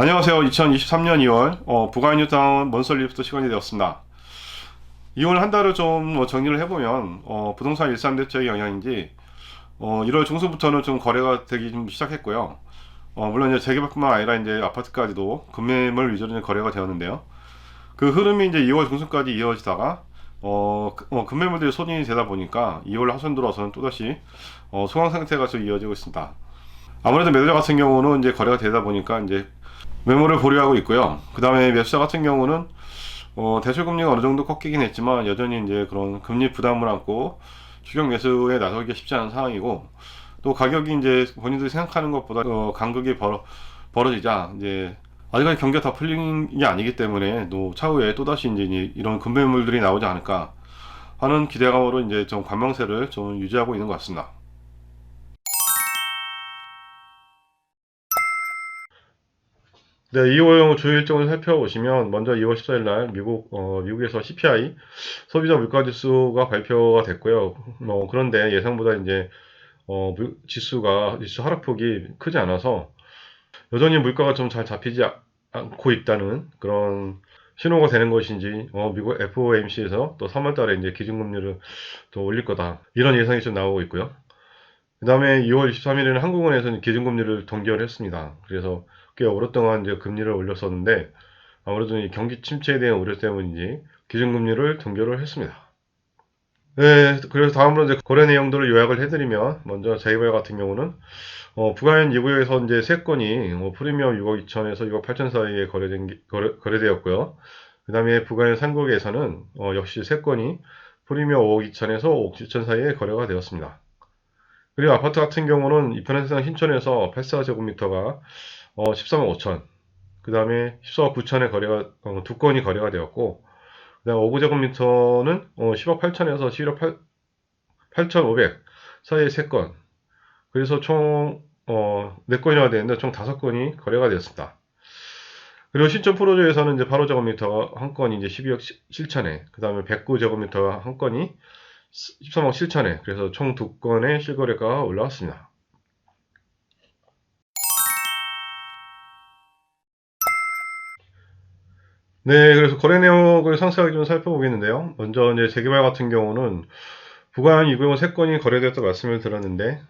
안녕하세요. 2023년 2월 부가인뉴타운 먼설리부터 시간이 되었습니다. 2월 한 달을 좀 정리를 해보면 부동산 일산 대책의 영향인지 1월 중순부터는 좀 거래가 되기 좀 시작했고요. 물론 이제 재개발뿐만 아니라 이제 아파트까지도 급매물 위주로 이제 거래가 되었는데요. 그 흐름이 이제 2월 중순까지 이어지다가 급매물들이 소진이 되다 보니까 2월 하순 들어서는 또다시 소강 상태가 좀 이어지고 있습니다. 아무래도 매도자 같은 경우는 이제 거래가 되다 보니까 이제 매물을 보유하고 있고요. 그 다음에 매수자 같은 경우는 대출금리가 어느 정도 꺾이긴 했지만 여전히 이제 그런 금리 부담을 안고 추격 매수에 나서기가 쉽지 않은 상황이고, 또 가격이 이제 본인들이 생각하는 것보다 간극이 벌어지자 이제 아직까지 경기가 다 풀린 게 아니기 때문에 또 차후에 또다시 이제 이런 급매물들이 나오지 않을까 하는 기대감으로 이제 좀 관망세를 좀 유지하고 있는 것 같습니다. 네, 2월 주요 일정을 살펴보시면 먼저 2월 14일 날 미국에서 CPI 소비자 물가 지수가 발표가 됐고요. 그런데 예상보다 이제 지수 하락폭이 크지 않아서 여전히 물가가 좀 잘 잡히지 않고 있다는 그런 신호가 되는 것인지, 미국 FOMC에서 또 3월 달에 이제 기준금리를 더 올릴 거다, 이런 예상이 좀 나오고 있고요. 그 다음에 2월 23일에는 한국은행에서는 기준금리를 동결을 했습니다. 그래서 꽤 오랫동안 이제 금리를 올렸었는데 아무래도 이 경기 침체에 대한 우려 때문인지 기준금리를 동결을 했습니다. 네, 그래서 다음으로 이제 거래 내용들을 요약을 해드리면, 먼저 재개발 같은 경우는 부가현 2구역에서 이제 세 건이 프리미엄 6억 2천에서 6억 8천 사이에 거래되었고요. 그 다음에 부가현 3구역에서는 역시 세 건이 프리미엄 5억 2천에서 5억 7천 사이에 거래가 되었습니다. 그리고 아파트 같은 경우는 이편한 세상 신촌에서 84제곱미터가 13억 5천, 그 다음에 14억 9천에 두 건이 거래가 되었고, 그 다음 5구제곱미터는 10억 8천에서 11억 8천5백 사이에 3건, 그래서 총 4건이나 되는데 총 5건이 거래가 되었습니다. 그리고 신촌 프로조에서는 이제 8호제곱미터가 한 건이 이제 12억 7천에, 그 다음에 109제곱미터 한 건이 13억 7천에, 그래서 총 2건의 실거래가가 올라왔습니다. 네, 그래서 거래 내역을 상세하게 좀 살펴보겠는데요. 먼저 이제 재개발 같은 경우는 부가한 2구역 3건이 거래되었다고 말씀을 드렸는데,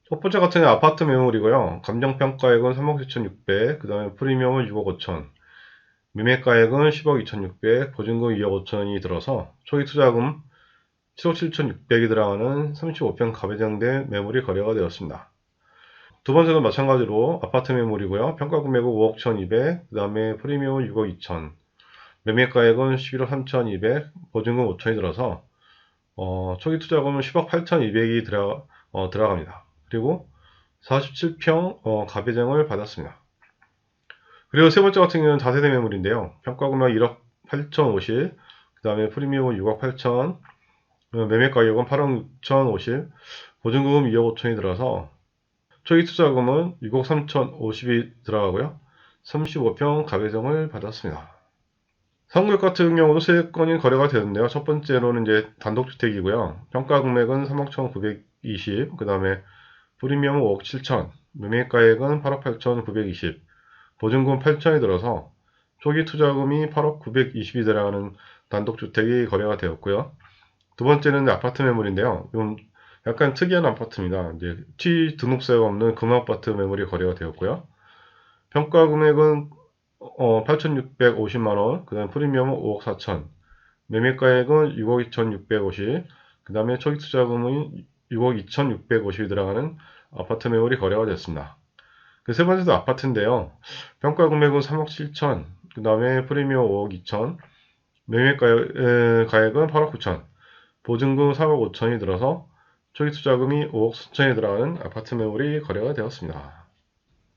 첫 번째 같은 경우는 아파트 매물이고요. 감정평가액은 3억 7,600, 그 다음에 프리미엄은 6억 5천, 매매가액은 10억 2,600, 보증금 2억 5천이 들어서 초기 투자금 7억 7,600이 들어가는 35평 가배정된 매물이 거래가 되었습니다. 두 번째도 마찬가지로 아파트 매물이고요. 평가 금액은 5억 1,200, 그 다음에 프리미엄은 6억 2천, 매매가액은 11억 3,200, 보증금 5천이 들어서 초기 투자금은 10억 8,200이 들어갑니다. 그리고 47평 가배정을 받았습니다. 그리고 세 번째 같은 경우는 다세대 매물인데요. 평가금액 1억 8,050, 그 다음에 프리미엄은 6억 8천, 매매가격은 8억 6,050, 보증금 2억 5천이 들어서 초기 투자금은 6억 3,050이 들어가고요. 35평 가배정을 받았습니다. 상구역 같은 경우도 세 건이 거래가 되는데요. 첫 번째로는 이제 단독주택이고요. 평가 금액은 3억 1,920, 그 다음에 프리미엄은 5억 7천, 매매가액은 8억 8,920, 보증금 8천이 들어서 초기 투자금이 8억 920이 들어가는 단독주택이 거래가 되었고요. 두 번째는 아파트 매물인데요. 이건 약간 특이한 아파트입니다. 이제 등록세가 없는 금아파트 매물이 거래가 되었고요. 평가 금액은 8,650만원, 그 다음 프리미엄은 5억 4천, 매매가액은 6억 2,650, 그 다음에 초기 투자금은 6억 2,650이 들어가는 아파트 매물이 거래가 됐습니다. 그 세 번째도 아파트인데요. 평가 금액은 3억 7천, 그 다음에 프리미엄 5억 2천, 매매가액은 8억 9천, 보증금 3억 5천이 들어서 초기 투자금이 5억 수천이 들어가는 아파트 매물이 거래가 되었습니다.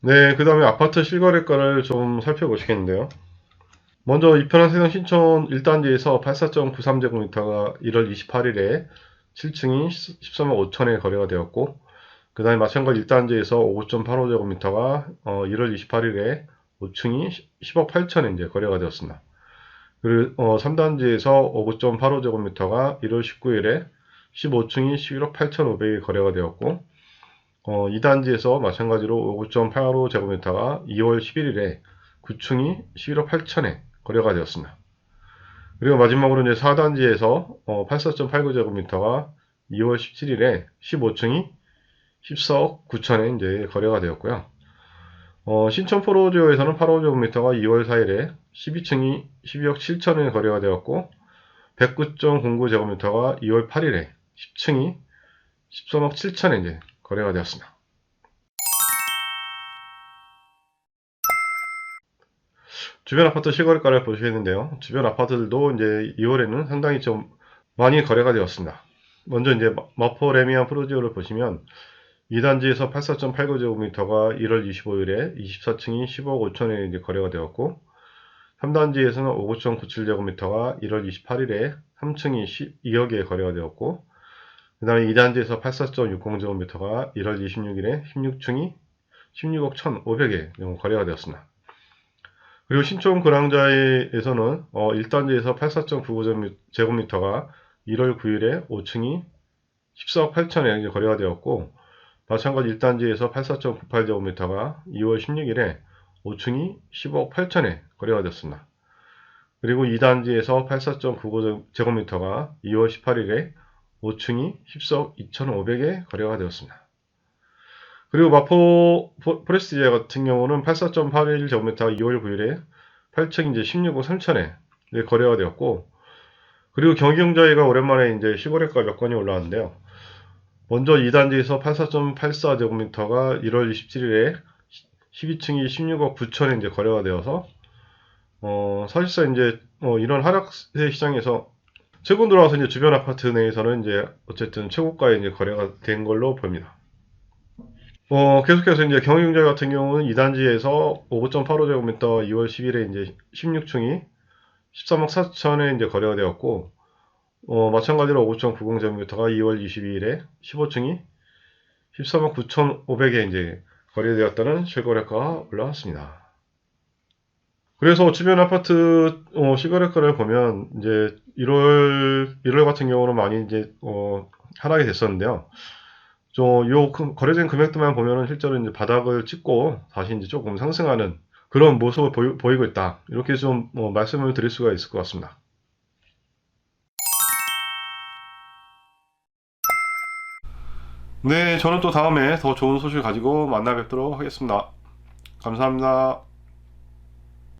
네, 그 다음에 아파트 실거래가를 좀 살펴보시겠는데요. 먼저 이편한 세상 신촌 1단지에서 84.93제곱미터가 1월 28일에 7층이 13억 5천에 거래가 되었고, 그 다음에 마찬가지 1단지에서 5.85제곱미터가 1월 28일에 5층이 10억 8천에 이제 거래가 되었습니다. 그리고 3단지에서 5.85제곱미터가 1월 19일에 15층이 11억 8,500에 거래가 되었고, 2단지에서 마찬가지로 5.85제곱미터가 2월 11일에 9층이 11억 8천에 거래가 되었습니다. 그리고 마지막으로 이제 4단지에서 84.89제곱미터가 2월 17일에 15층이 14억 9천에 이제 거래가 되었고요. 신촌 포로지오에서는 85제곱미터가 2월 4일에 12층이 12억 7천에 거래가 되었고 109.09제곱미터가 2월 8일에 10층이 13억 7천에 이제 거래가 되었습니다. 주변 아파트 실거래가를 보시겠는데요. 주변 아파트들도 이제 2월에는 상당히 좀 많이 거래가 되었습니다. 먼저 이제 마포 레미안 프로지오를 보시면 2단지에서 84.89제곱미터가 1월 25일에 24층이 15억 5천에 이제 거래가 되었고 3단지에서는 59.97제곱미터가 1월 28일에 3층이 12억에 거래가 되었고 그 다음에 2단지에서 84.60제곱미터가 1월 26일에 16층이 16억 1,500에 거래가 되었습니다. 그리고 신촌 그랑자에서는 1단지에서 84.95제곱미터가 1월 9일에 5층이 14억 8천에 거래가 되었고 마찬가지 1단지에서 84.98제곱미터가 2월 16일에 5층이 15억 8천에 거래가 되었습니다. 그리고 2단지에서 84.99제곱미터가 2월 18일에 5층이 14억 2,500에 거래가 되었습니다. 그리고 마포 포레스트제 같은 경우는 84.81제곱미터가 2월 9일에 8층 이제 16억 3천에 거래가 되었고, 그리고 경기경자회가 오랜만에 이제 시거래가 몇 건이 올라왔는데요. 먼저 2단지에서 84.84제곱미터가 1월 27일에 12층이 16억 9천에 이제 거래가 되어서, 사실상 이제 이런 하락세 시장에서 최근 들어와서 이제 주변 아파트 내에서는 이제 어쨌든 최고가에 이제 거래가 된 걸로 보입니다. 계속해서 이제 경기경제 같은 경우는 2단지에서 5.85제곱미터 2월 10일에 이제 16층이 13억 4천에 이제 거래가 되었고, 마찬가지로 5.90제곱미터가 2월 22일에 15층이 13억 9,500에 이제 거래되었다는 실거래가가 올라왔습니다. 그래서 주변 아파트 실거래가를 보면 이제 1월 같은 경우는 많이 이제 하락이 됐었는데요. 요 거래된 금액들만 보면은 실제로 이제 바닥을 찍고 다시 이제 조금 상승하는 그런 모습을 보이고 있다. 이렇게 좀 말씀을 드릴 수가 있을 것 같습니다. 네, 저는 또 다음에 더 좋은 소식 가지고 만나 뵙도록 하겠습니다. 감사합니다.